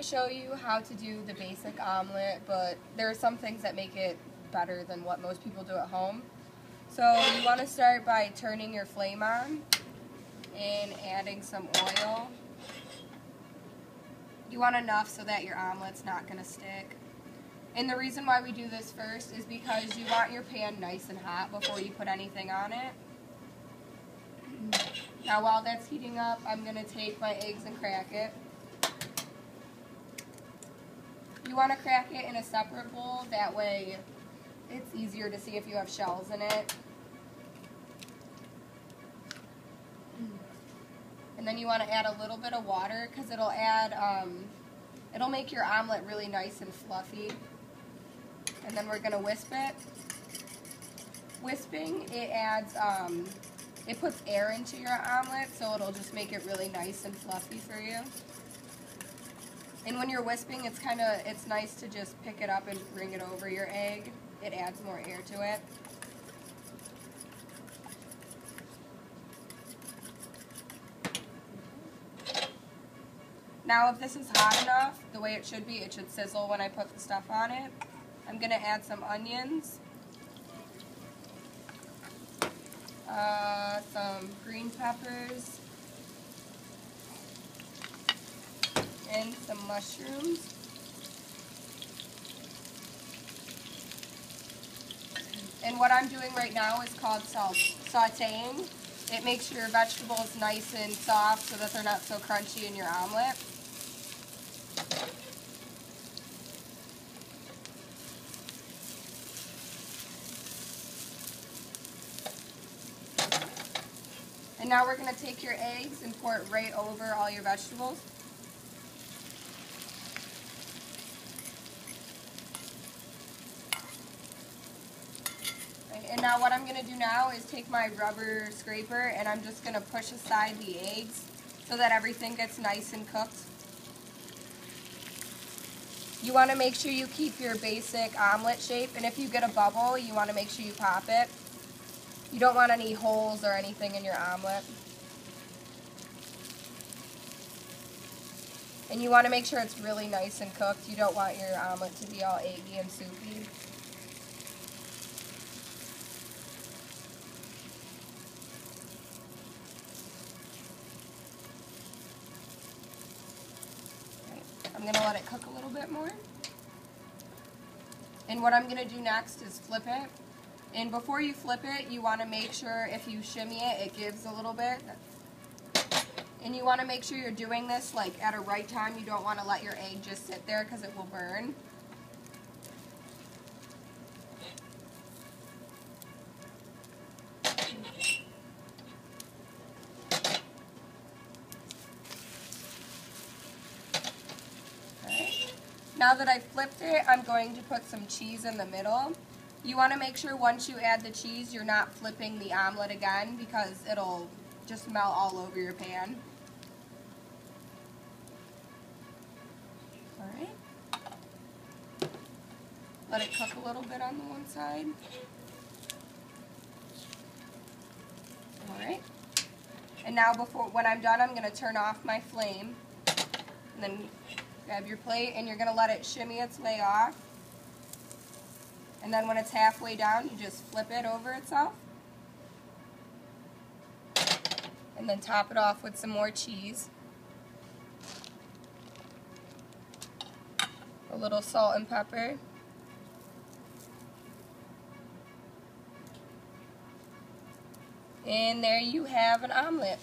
Show you how to do the basic omelet, but there are some things that make it better than what most people do at home. So you want to start by turning your flame on and adding some oil. You want enough so that your omelet's not going to stick. And the reason why we do this first is because you want your pan nice and hot before you put anything on it. Now while that's heating up, I'm going to take my eggs and crack it. You want to crack it in a separate bowl, that way it's easier to see if you have shells in it. And then you want to add a little bit of water because it'll make your omelet really nice and fluffy. And then we're going to wisp it. Wisping, it adds, it puts air into your omelet, so it'll just make it really nice and fluffy for you. And when you're wisping, it's nice to just pick it up and bring it over your egg. It adds more air to it. Now if this is hot enough, the way it should be, it should sizzle when I put the stuff on it. I'm going to add some onions, some green peppers, and some mushrooms. And what I'm doing right now is called sauteing. It makes your vegetables nice and soft so that they're not so crunchy in your omelet. And now we're going to take your eggs and pour it right over all your vegetables. And now what I'm going to do now is take my rubber scraper and I'm just going to push aside the eggs so that everything gets nice and cooked. You want to make sure you keep your basic omelet shape, and if you get a bubble, you want to make sure you pop it. You don't want any holes or anything in your omelet. And you want to make sure it's really nice and cooked. You don't want your omelet to be all eggy and soupy. I'm going to let it cook a little bit more. And what I'm going to do next is flip it. And before you flip it, you want to make sure if you shimmy it, it gives a little bit. And you want to make sure you're doing this like at a right time. You don't want to let your egg just sit there because it will burn. Now that I've flipped it, I'm going to put some cheese in the middle. You want to make sure once you add the cheese, you're not flipping the omelet again because it'll just melt all over your pan. Alright. Let it cook a little bit on the one side. Alright. And now when I'm done, I'm going to turn off my flame. And then grab your plate and you're going to let it shimmy its way off. And then when it's halfway down, you just flip it over itself. And then top it off with some more cheese. A little salt and pepper. And there you have an omelet.